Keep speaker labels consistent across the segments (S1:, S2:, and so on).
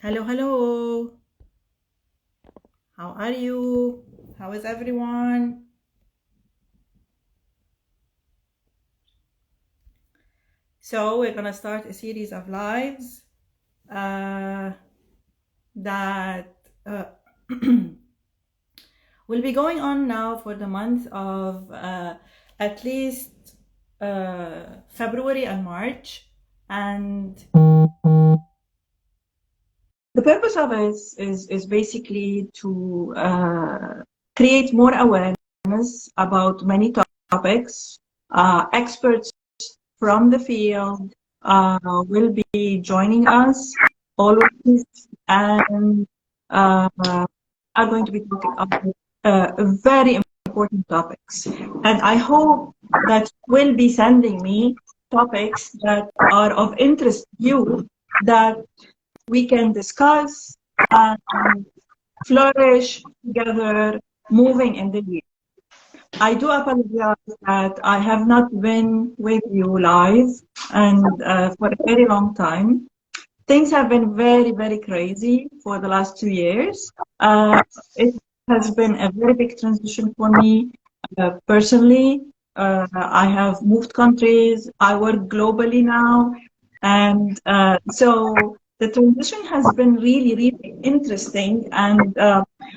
S1: Hello, hello. How are you? How is everyone? So, we're gonna start a series of lives uh, that will be going on now for the month of at least February and March. And the purpose of it is basically to create more awareness about many topics. Experts from the field will be joining us always, and uh, are going to be talking about very important topics. And I hope that will be sending me topics that are of interest to you, that we can discuss and flourish together moving in the year. I do apologize that I have not been with you live and for a very long time. Things have been very, very crazy for the last 2 years. It has been a very big transition for me personally. I have moved countries. I work globally now. And so the transition has been really, really interesting. And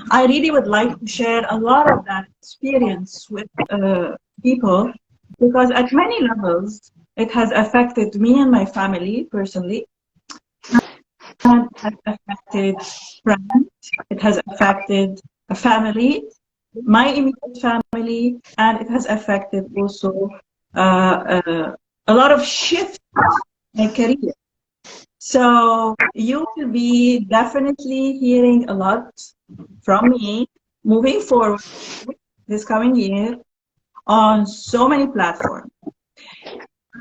S1: I really would like to share a lot of that experience with people because at many levels, it has affected me and my family personally. And it has affected friends. It has affected a family, my immediate family, and it has affected also a lot of shifts in my career. So you will be definitely hearing a lot from me moving forward this coming year on so many platforms.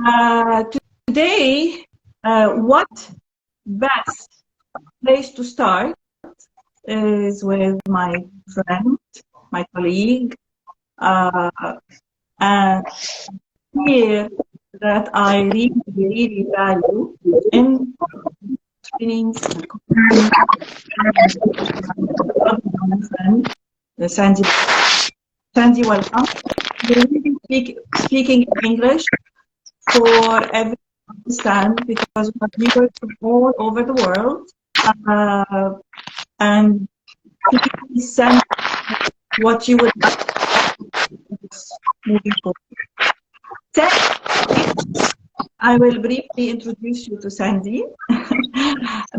S1: Uh, Today, what best place to start is with my friend, my colleague, uh, and here that I really, really value in trainings and coaching, my friend, Sandy. Sandy, welcome. We will be speaking English for everyone to understand because we have viewers from all over the world. And please send what you would like moving forward. I will briefly introduce you to Sandy,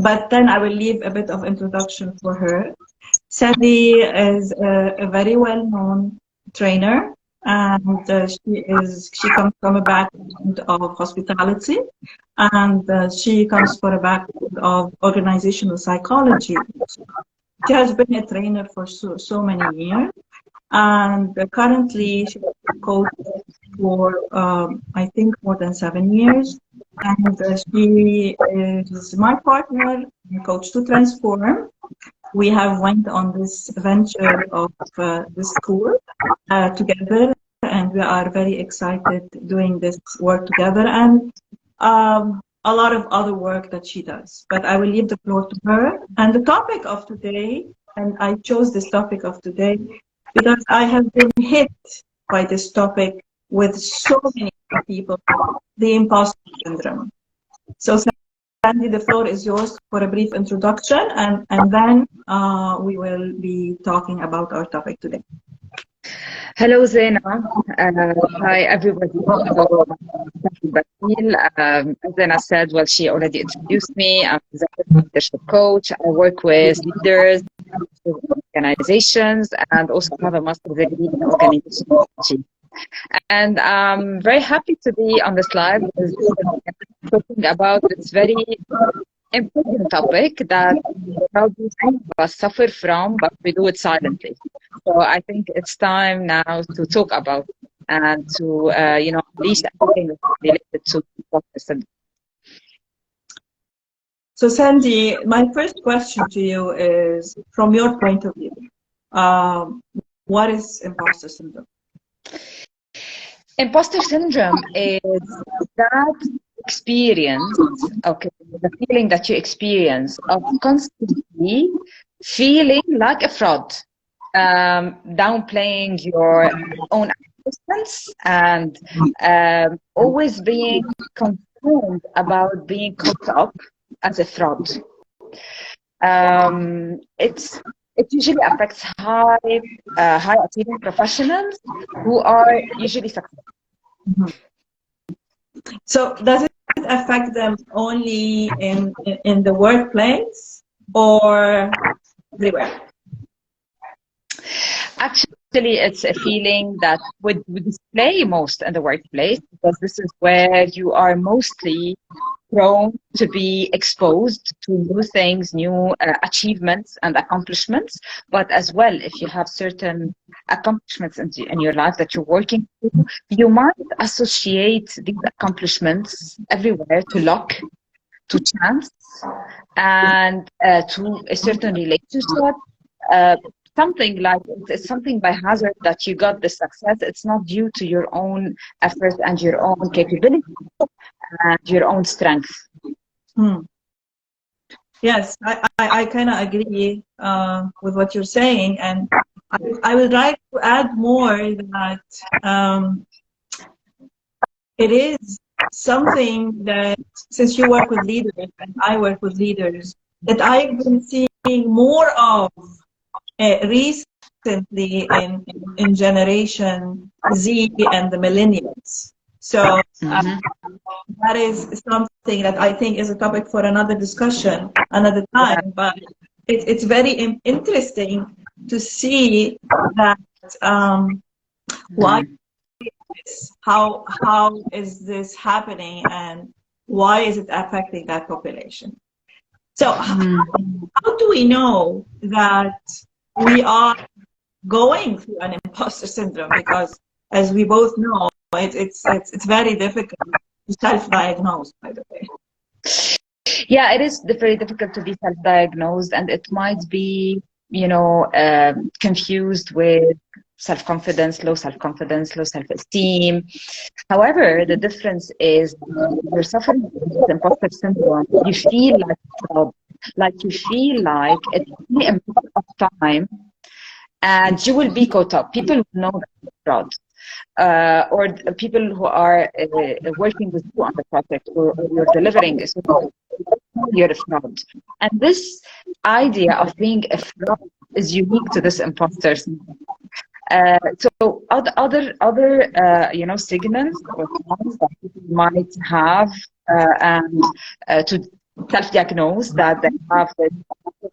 S1: but then I will leave a bit of introduction for her. Sandy is a very well-known trainer, and she comes from a background of hospitality, and she comes from a background of organizational psychology. She has been a trainer for so many years, and currently she's a coach for I think more than 7 years. And she is my partner in Coach to Transform. We have went on this venture of this school together, and we are very excited doing this work together, and a lot of other work that she does. But I will leave the floor to her. And the topic of today, and I chose this topic of today because I have been hit by this topic with so many people, the imposter syndrome. So Sandy, the floor is yours for a brief introduction, and then we will be talking about our topic today.
S2: Hello, Zena. Hi, everybody. So, Sandy Bassil. As Zena said, well, she already introduced me. I'm a leadership coach. I work with leaders, organizations, and also have a master's degree in organization psychology. And I'm very happy to be on this live talking about this very important topic that probably some of us suffer from, but we do it silently. So I think it's time now to talk about it and to, unleash everything related to imposter syndrome.
S1: So Sandy, my first question to you is, from your point of view, what is imposter syndrome?
S2: Imposter syndrome is that experience, okay, the feeling that you experience of constantly feeling like a fraud, downplaying your own existence, and always being concerned about being caught up as a fraud. It usually affects high achieving professionals who are usually successful.
S1: So does it affect them only in the workplace or everywhere?
S2: Actually, it's a feeling that would display most in the workplace, because this is where you are mostly prone to be exposed to new things, new achievements and accomplishments. But as well, if you have certain accomplishments in your life that you're working through, you might associate these accomplishments everywhere to luck, to chance, and to a certain relationship. Something like it's something by hazard that you got the success. It's not due to your own effort and your own capability and your own strength.
S1: Yes, I kind of agree with what you're saying, and I would like to add more that it is something that, since you work with leaders and I work with leaders, that I've been seeing more of recently in Generation Z and the millennials. So that is something that I think is a topic for another discussion another time. But it's very interesting to see that why how is this happening and why is it affecting that population. So how do we know that we are going through an imposter syndrome? Because as we both know, it's very difficult to self-diagnose, by the way.
S2: Yeah, it is very difficult to be self-diagnosed, and it might be, confused with self-confidence, low self-confidence, low self-esteem. However, the difference is you're suffering with imposter syndrome. You feel like fraud, like you feel like it's only a matter of time, and you will be caught up. People will know that it's fraud. Or people who are working with you on the project, or you're delivering, so you're a fraud. And this idea of being a fraud is unique to this imposter syndrome. So other signals or signs that people might have and to self-diagnose that they have this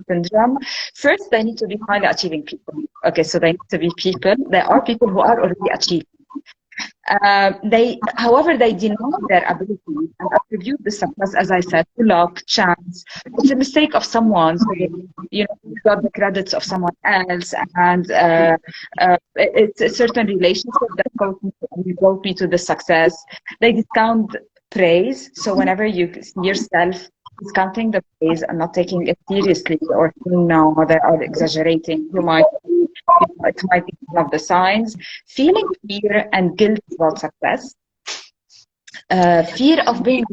S2: syndrome. First, they need to be highly achieving people. Okay, so they need to be people. There are people who are already achieving. However, they deny their ability and attribute the success, as I said, to luck, chance. It's a mistake of someone. So they, got the credits of someone else, and it's a certain relationship that brought me to the success. They discount praise. So whenever you see yourself discounting the praise and not taking it seriously, or saying no, they are exaggerating, it might be one of the signs. Feeling fear and guilt about success. Fear of being...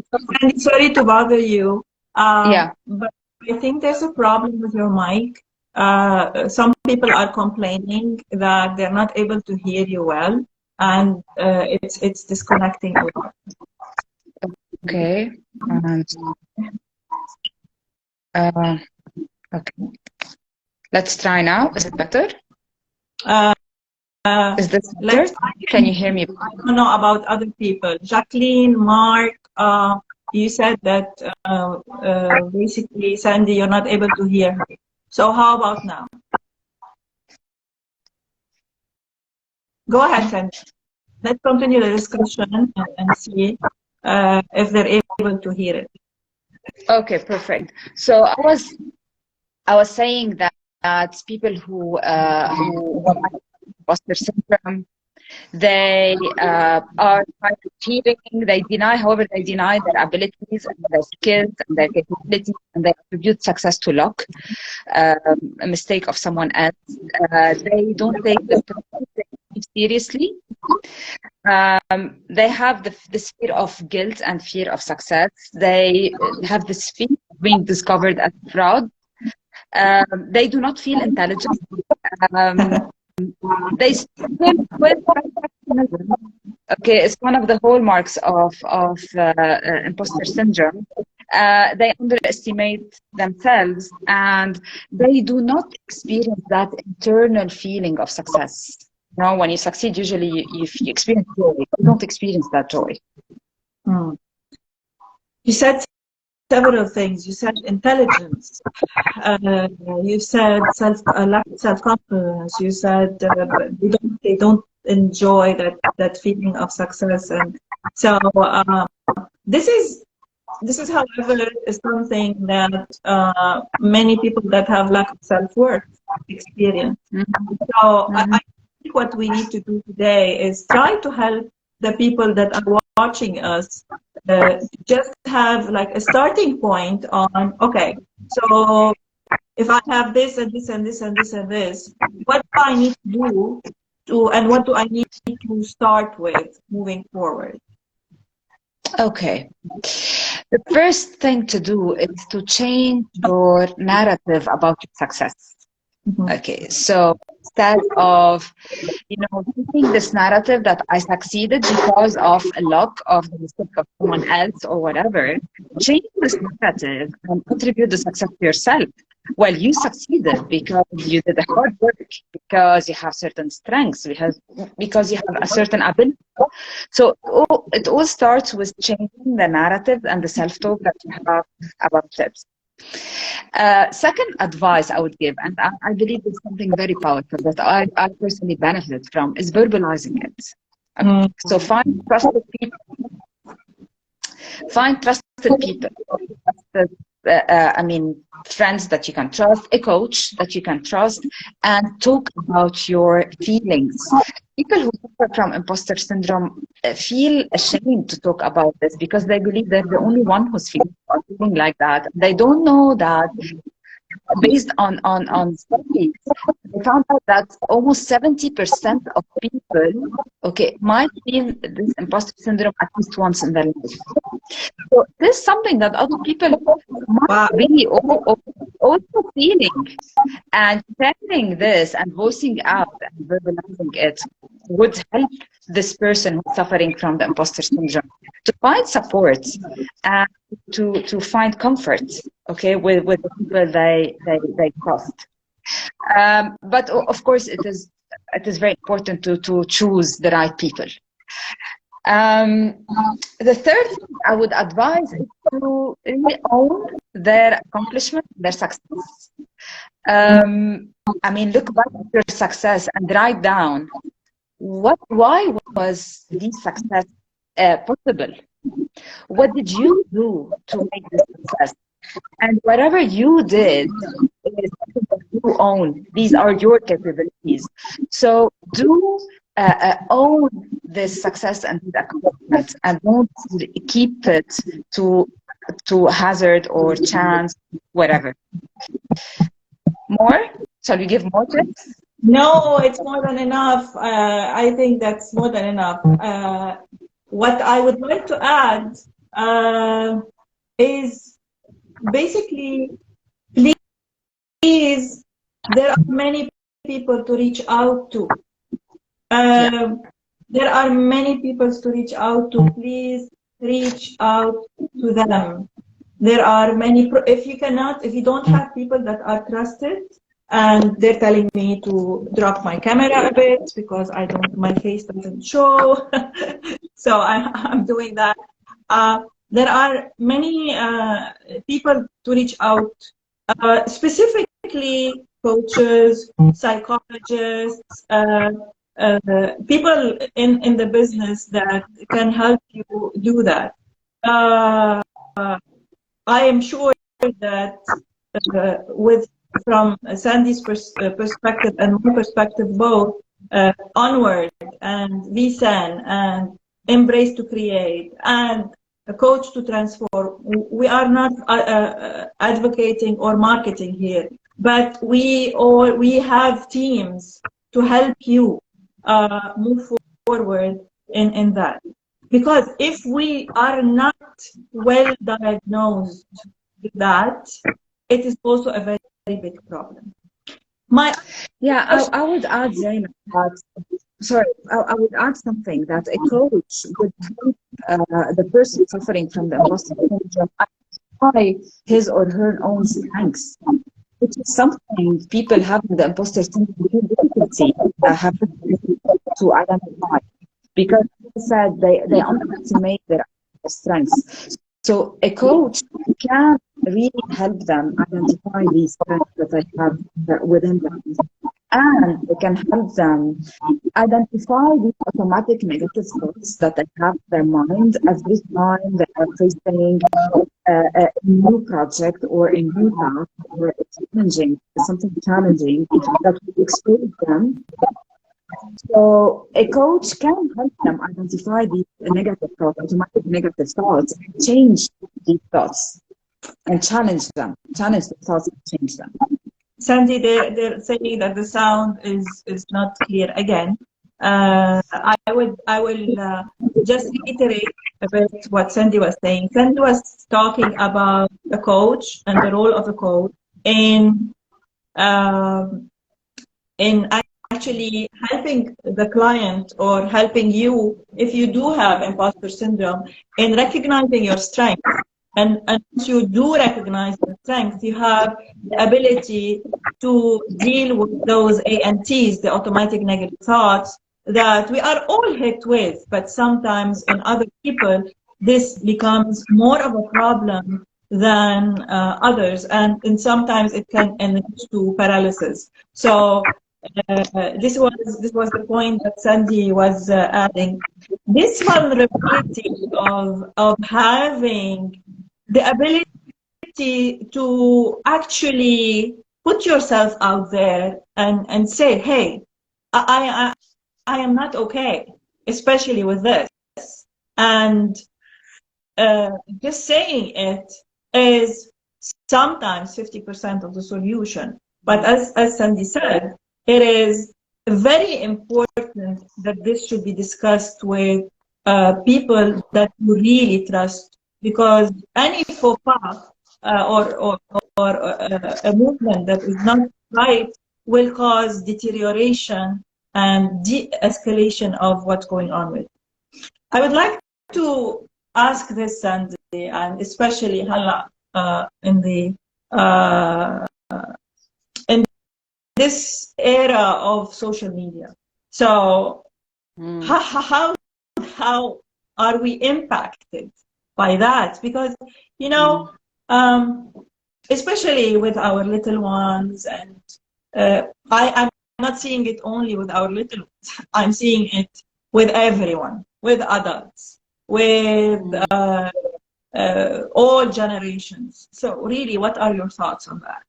S1: Sorry to bother you.
S2: Yeah.
S1: But I think there's a problem with your mic. Some people are complaining that they're not able to hear you well, and it's disconnecting a lot.
S2: Okay. Okay. Let's try now. Is it better? Is this better? Can you hear me?
S1: I don't know about other people. Jacqueline, Mark, you said that basically, Sandy, you're not able to hear her. So how about now? Go ahead, Sandy. Let's continue the discussion and see if they're able to hear it.
S2: Okay, perfect. So I was saying that people who have imposter syndrome, they are trying to cheating. They deny, however, they deny their abilities and their skills and their capabilities, and they attribute success to luck, a mistake of someone else. They don't take the process seriously, They have this fear of guilt and fear of success. They have this fear of being discovered as fraud. They do not feel intelligent. Um, they struggle with perfectionism. Okay, it's one of the hallmarks of imposter syndrome. They underestimate themselves, and they do not experience that internal feeling of success. You know, when you succeed, usually you experience joy. You don't experience that joy.
S1: You said several things. You said intelligence. You said lack of self-confidence. You said they don't enjoy that feeling of success, and so this is, however, is something that many people that have lack of self-worth experience. So I think what we need to do today is try to help the people that are watching us just have like a starting point on, okay, so if I have this and this and this and this and this, what do I need to do and what do I need to start with moving forward?
S2: Okay. The first thing to do is to change your narrative about your success. Okay, so instead of, keeping this narrative that I succeeded because of a luck of the mistake of someone else or whatever, change this narrative and attribute the success to yourself. Well, you succeeded because you did the hard work, because you have certain strengths, because you have a certain ability. So it all starts with changing the narrative and the self-talk that you have about tips. Second advice I would give, and I believe it's something very powerful that I personally benefit from, is verbalizing it. So find trusted people. Find trusted people. Friends that you can trust, a coach that you can trust, and talk about your feelings. People who suffer from imposter syndrome feel ashamed to talk about this because they believe they're the only one who's feeling like that. They don't know that based on studies, they found out that almost 70% of people, might feel this imposter syndrome at least once in their life. So this is something that other people might be also feeling, and sharing this and voicing out and verbalizing it would help this person who's suffering from the imposter syndrome to find support and to find comfort, with the people they trust. But of course, it is very important to choose the right people. The third thing I would advise is to really own their accomplishment, their success. Look back at your success and write down why was this success possible? What did you do to make this success? And whatever you did is something that you own. These are your capabilities. So do own this success and this accomplishment, and don't keep it to hazard or chance, whatever. More? Shall we give more tips?
S1: No, it's more than enough. I think that's more than enough. What I would like to add is basically, please, there are many people to reach out to. There are many people to reach out to. Please reach out to them. There are many, if you don't have people that are trusted, and they're telling me to drop my camera a bit because my face doesn't show. So I'm doing that. There are many people to reach out, specifically coaches, psychologists, people in the business that can help you do that. I am sure that from Sandy's perspective and my perspective both, Onward and VSAN and Embrace to Create and a Coach to Transform, we are not advocating or marketing here, but we have teams to help you move forward in that. Because if we are not well diagnosed with that, it is also a very, very big problem.
S2: I would add, Zainab, that, sorry, I would add something that a coach would help the person suffering from the imposter syndrome identify his or her own strengths, which is something people having the imposter syndrome feel difficulty have to identify, because as I said, they underestimate their strengths. So a coach can really help them identify these strengths that they have within them, and they can help them identify these automatic negative thoughts that they have in their mind every time they are facing a new project or a new task, or something challenging that will expose them. So a coach can help them identify these negative thoughts, automatic negative thoughts, and change these thoughts and challenge the thoughts and change them.
S1: Sandy, they're saying that the sound is not clear again. I will just reiterate a bit what Sandy was saying. Sandy was talking about the coach and the role of the coach in actually helping the client, or helping you if you do have imposter syndrome, in recognizing your strengths. And once you do recognize your strengths, you have the ability to deal with those ANTs, the automatic negative thoughts, that we are all hit with, but sometimes in other people, this becomes more of a problem than others, and sometimes it can end to paralysis. So this was the point that Sandy was adding. This vulnerability of having the ability to actually put yourself out there and say, hey, I am not okay, especially with this. And just saying it is sometimes 50% of the solution. But as Sandy said, it is very important that this should be discussed with people that you really trust, because any faux pas or a movement that is not right will cause deterioration and de-escalation of what's going on with. I would like to ask this, Sandy, and especially Hala, in this era of social media. So how are we impacted by that? Because, you know, especially with our little ones, and I'm not seeing it only with our little ones. I'm seeing it with everyone, with adults, with all generations. So really, what are your thoughts on that?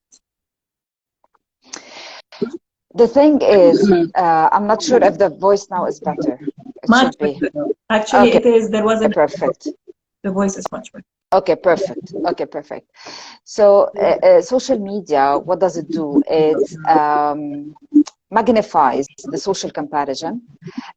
S2: The thing is, I'm not sure if the voice now is better. It should be.
S1: Actually, okay. It is. There wasn't.
S2: Perfect.
S1: The voice is much better.
S2: Okay, perfect. Okay, perfect. So social media, what does it do? It magnifies the social comparison.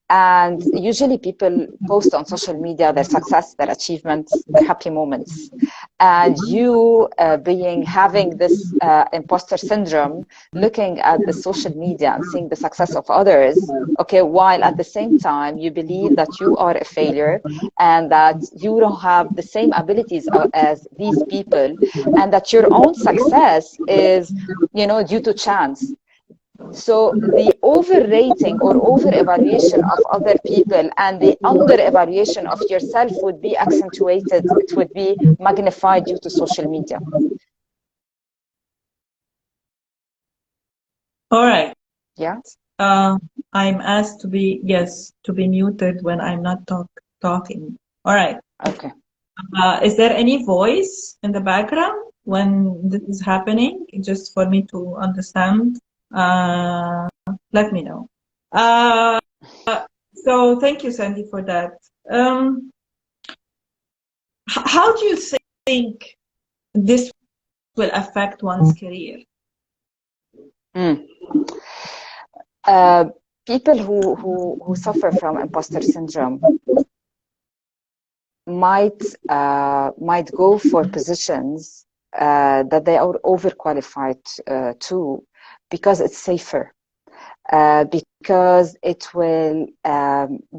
S2: And usually people post on social media their success, their achievements, their happy moments. And you having this imposter syndrome, looking at the social media and seeing the success of others, okay, while at the same time you believe that you are a failure and that you don't have the same abilities as these people, and that your own success is, you know, due to chance. So the overrating or over-evaluation of other people and the under-evaluation of yourself would be accentuated. It would be magnified due to social media.
S1: All right.
S2: Yeah.
S1: I'm asked to be muted when I'm not talking. All right.
S2: Okay.
S1: Is there any voice in the background when this is happening? Just for me to understand. Let me know. So thank you, Sandy, for that. How do you think this will affect one's career?
S2: people who suffer from imposter syndrome might go for positions that they are overqualified to, because it's safer, because it will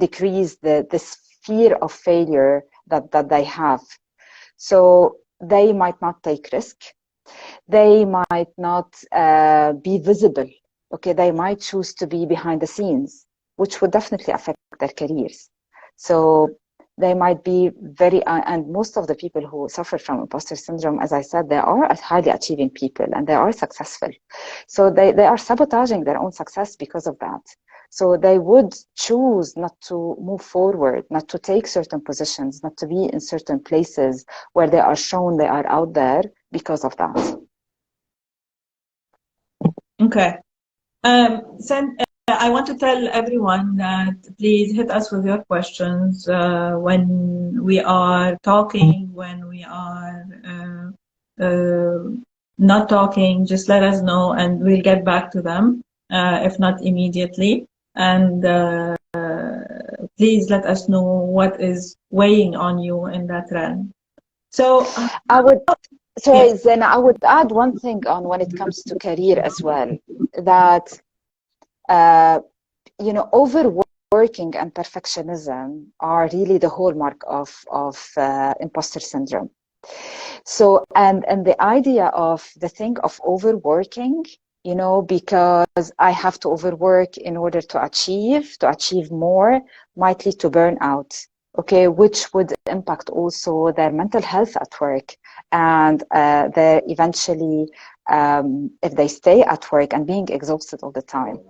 S2: decrease this fear of failure that they have. So they might not take risk. They might not be visible. Okay, they might choose to be behind the scenes, which would definitely affect their careers. So they might be very, and most of the people who suffer from imposter syndrome, as I said, they are highly achieving people and they are successful. So they are sabotaging their own success because of that. So they would choose not to move forward, not to take certain positions, not to be in certain places where they are shown they are out there because of that.
S1: Okay. I want to tell everyone that please hit us with your questions when we are talking, when we are not talking. Just let us know and we'll get back to them, if not immediately. And please let us know what is weighing on you in that realm. So
S2: I would, sorry, Zena, I would add one thing on when it comes to career as well, that overworking and perfectionism are really the hallmark of imposter syndrome. So, and the idea of the thing of overworking, because I have to overwork in order to achieve more, might lead to burnout. Okay, which would impact also their mental health at work, and they eventually, if they stay at work and being exhausted all the time.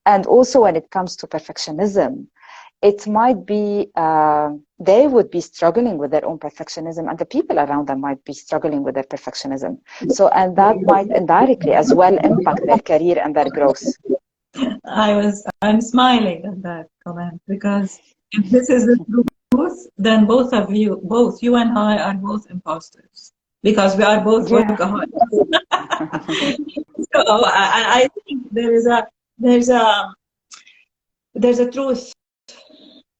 S2: And also when it comes to perfectionism, it might be they would be struggling with their own perfectionism, and the people around them might be struggling with their perfectionism. So, and that might indirectly as well impact their career and their growth.
S1: I'm smiling at that comment, because if this is the truth, then both you and I are both imposters, because we are both workaholics. So I think there's a truth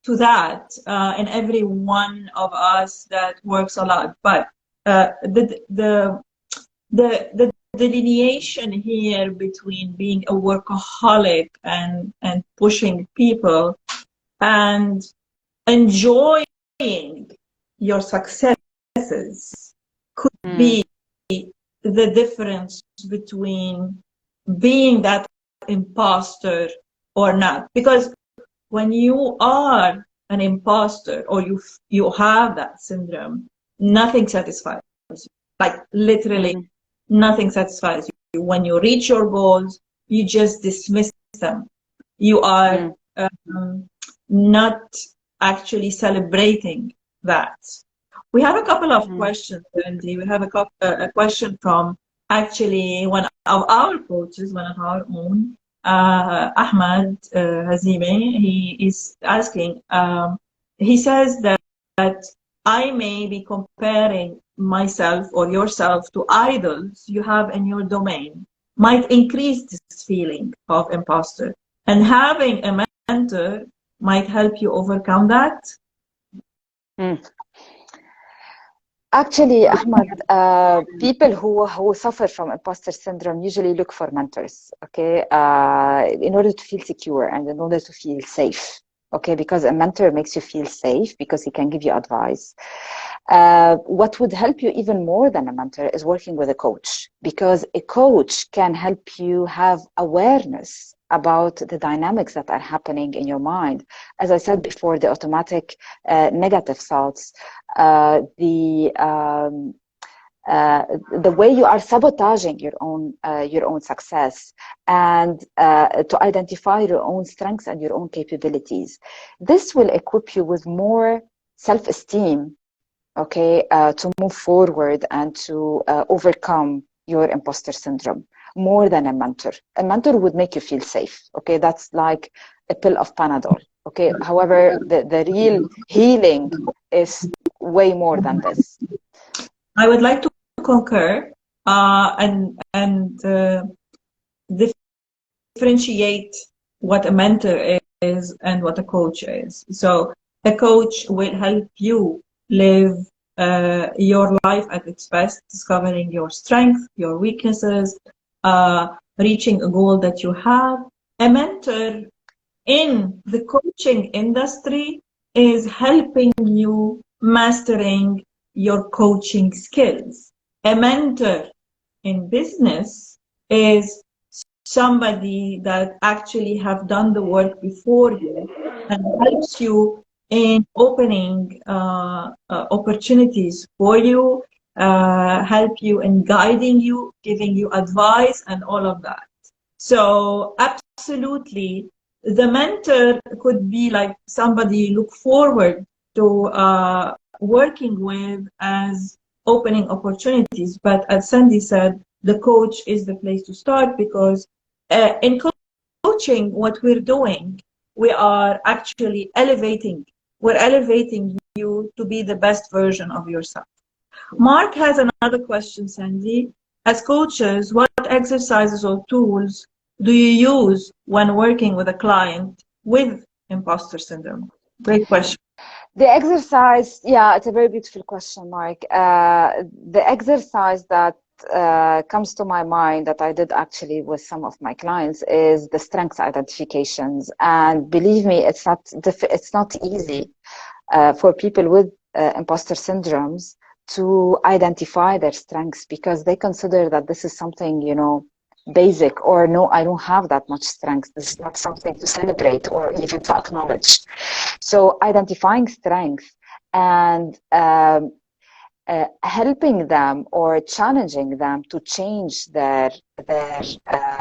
S1: to that in every one of us that works a lot. But the delineation here between being a workaholic and pushing people and enjoying your successes could be the difference between being that imposter or not. Because when you are an imposter, or you have that syndrome, nothing satisfies you. Like literally nothing satisfies you. When you reach your goals, you just dismiss them. You are not actually celebrating that. We have a couple of questions, Andy. We have a question from actually one of our coaches, one of our own, Ahmad Hazime. He is asking, he says that I may be comparing myself or yourself to idols you have in your domain, might increase this feeling of imposter, and having a mentor might help you overcome that.
S2: Actually, Ahmad, people who suffer from imposter syndrome usually look for mentors, okay, in order to feel secure and in order to feel safe, okay, because a mentor makes you feel safe because he can give you advice. What would help you even more than a mentor is working with a coach, because a coach can help you have awareness about the dynamics that are happening in your mind. As I said before, the automatic negative thoughts, the way you are sabotaging your own success, and to identify your own strengths and your own capabilities. This will equip you with more self-esteem, okay, to move forward and to overcome your imposter syndrome, more than a mentor. A mentor would make you feel safe, okay? That's like a pill of Panadol, okay? However, the real healing is way more than this.
S1: I would like to concur and differentiate what a mentor is and what a coach is. So a coach will help you live your life at its best, discovering your strengths, your weaknesses, reaching a goal that you have. A mentor in the coaching industry is helping you mastering your coaching skills. A mentor in business is somebody that actually have done the work before you and helps you in opening opportunities for you, help you in guiding you, giving you advice, and all of that. So absolutely, the mentor could be like somebody you look forward to working with as opening opportunities. But as Sandy said, the coach is the place to start, because in coaching, what we're doing, we are actually we're elevating you to be the best version of yourself. Mark has another question, Sandy. As coaches, what exercises or tools do you use when working with a client with imposter syndrome? Great question.
S2: The exercise, yeah, it's a very beautiful question, Mark. The exercise that comes to my mind that I did actually with some of my clients is the strengths identifications. And believe me, it's not easy for people with imposter syndromes to identify their strengths, because they consider that this is something, you know, basic, or no, I don't have that much strength. This is not something to celebrate or even to acknowledge. So identifying strength and helping them or challenging them to change their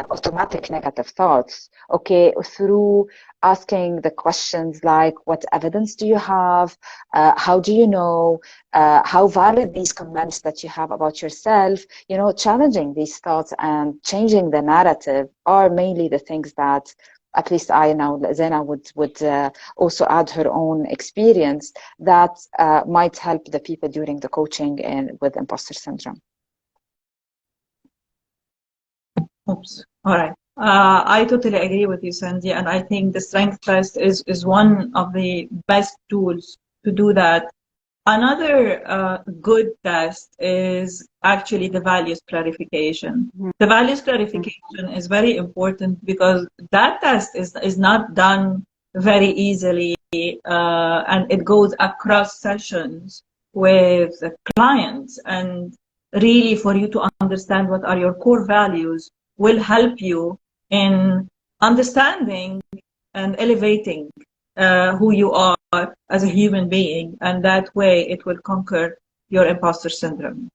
S2: automatic negative thoughts, okay, through asking the questions like, what evidence do you have? How do you know? How valid these comments that you have about yourself? You know, challenging these thoughts and changing the narrative are mainly the things that, at least I know, Zena would also add her own experience that might help the people during the coaching and with imposter syndrome.
S1: Oops. All right. I totally agree with you, Sandy, and I think the strength test is one of the best tools to do that. Another good test is actually the values clarification. The values clarification is very important, because that test is not done very easily, and it goes across sessions with the clients. And really, for you to understand what are your core values will help you in understanding and elevating who you are as a human being, and that way it will conquer your imposter syndrome.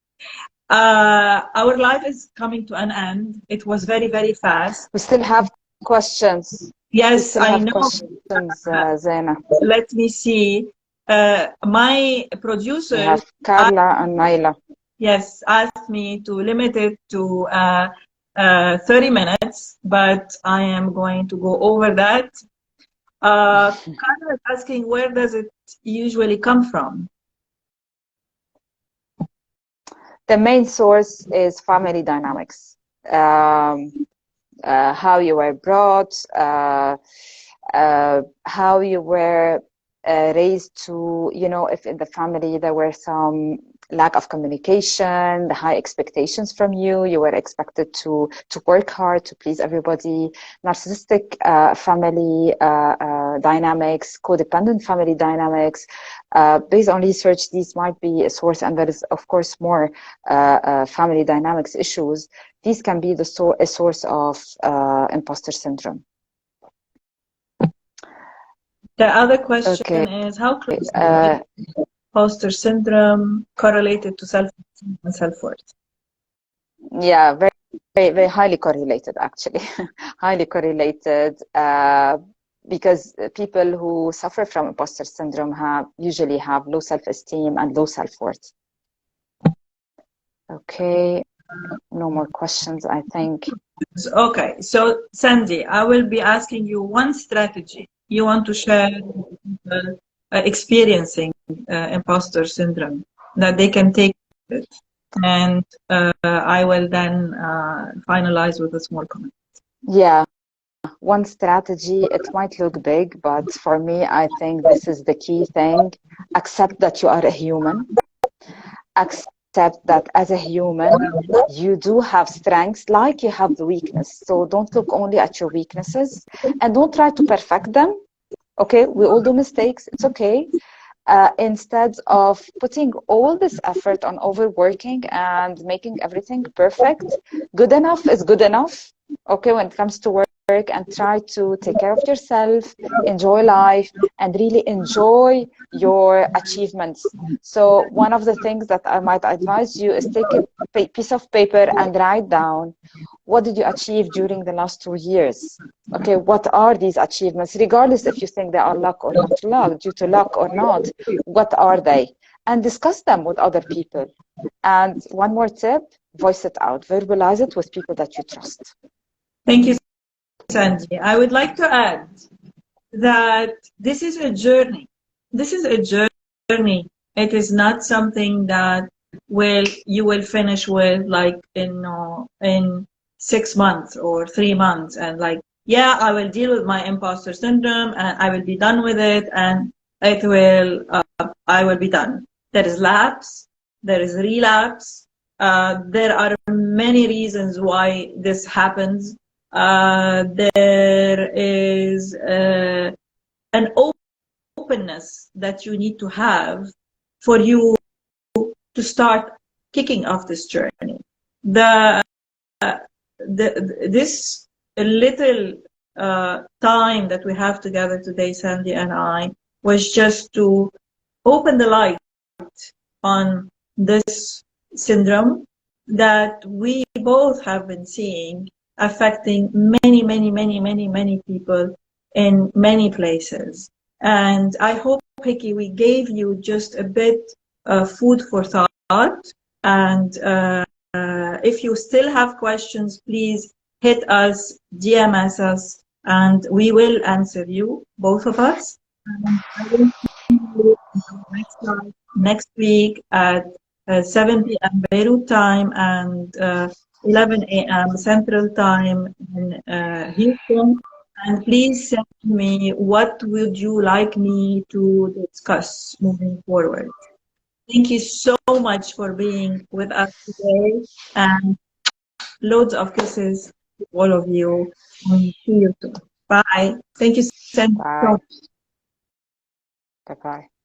S1: Our life is coming to an end. It was very, very fast.
S2: We still have questions.
S1: Yes, I know.
S2: Questions, Zena.
S1: Let me see. My producer,
S2: we have Carla and Naila.
S1: Yes, asked me to limit it to 30 minutes, but I am going to go over that. Carla is asking, where does it usually come from?
S2: The main source is family dynamics. How you were brought, how you were raised to, you know, if in the family there were some lack of communication, the high expectations from you, you were expected to work hard to please everybody, narcissistic family dynamics, codependent family dynamics. Based on research, these might be a source, and there is of course more family dynamics issues. These can be a source of imposter syndrome.
S1: The other question is, how close is imposter syndrome correlated to self-esteem and self-worth?
S2: Yeah, very, very, very highly correlated, actually. Highly correlated, because people who suffer from imposter syndrome usually have low self-esteem and low self-worth. Okay, no more questions, I think.
S1: Okay, so Sandy, I will be asking you one strategy you want to share with people experiencing imposter syndrome that they can take it, and I will then finalize with a small comment.
S2: Yeah, one strategy, it might look big, but for me, I think this is the key thing. Accept that you are a human. Accept that as a human, you do have strengths like you have the weakness. So don't look only at your weaknesses and don't try to perfect them. Okay, we all do mistakes. It's okay. Instead of putting all this effort on overworking and making everything perfect, good enough is good enough. Okay, when it comes to work, and try to take care of yourself, enjoy life, and really enjoy your achievements. So one of the things that I might advise you is take a piece of paper and write down, what did you achieve during the last 2 years? Okay, what are these achievements, regardless if you think they are luck or not luck, due to luck or not, what are they? And discuss them with other people. And one more tip, voice it out, verbalize it with people that you trust.
S1: Thank you, Sandy. I would like to add that this is a journey. This is a journey. It is not something that you will finish with like in 6 months or 3 months and like, yeah, I will deal with my imposter syndrome and I will be done with it and I will be done. There is lapse, there is relapse. There are many reasons why this happens. There is an openness that you need to have for you to start kicking off this journey. This little time that we have together today, Sandy and I, was just to open the light on this syndrome that we both have been seeing affecting many people in many places. And I hope, Hickey, we gave you just a bit of food for thought. And if you still have questions, please hit us, DMS us, and we will answer you, both of us. And I will see you next week at 7 p.m. Beirut time and 11 a.m. Central time in Houston. And please send me what would you like me to discuss moving forward. Thank you so much for being with us today, and loads of kisses to all of you. And see you soon. Bye. Thank you, Sandy.
S2: Bye. Bye-bye.